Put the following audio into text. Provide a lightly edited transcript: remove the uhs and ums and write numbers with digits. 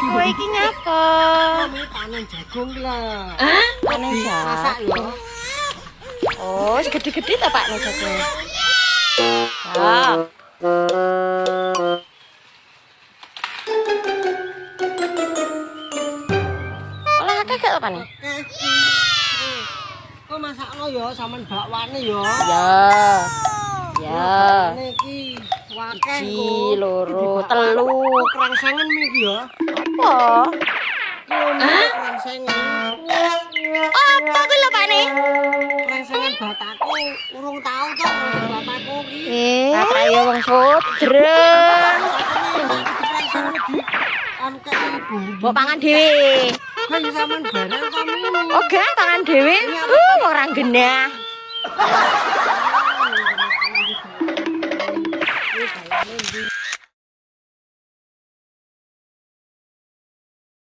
Kowe iki nyapa? Kami panen jagung lah. Panen Masak jagung. ya. Oh, gede-gede ta Pak nih jagung. Ya. Olah akeh gak Pak nih? Kok masakno ya sampean bakwane ya. Ya. Ya. Bakwane iki wakeh Siji, loro, telu. Krengsengen iki ya. Apa? Krengsengen. Apa kuwi lho Pak nih? Krengsengen bataku urung tau to krengsengen bataku iki. Apa ya wong sodren. Krengsengen di anu kaya ibu. Mbok pangan dhewe. Kan sampean bareng kami. Oke, pangan dhewe. Orang genah. Ini bayane ndi?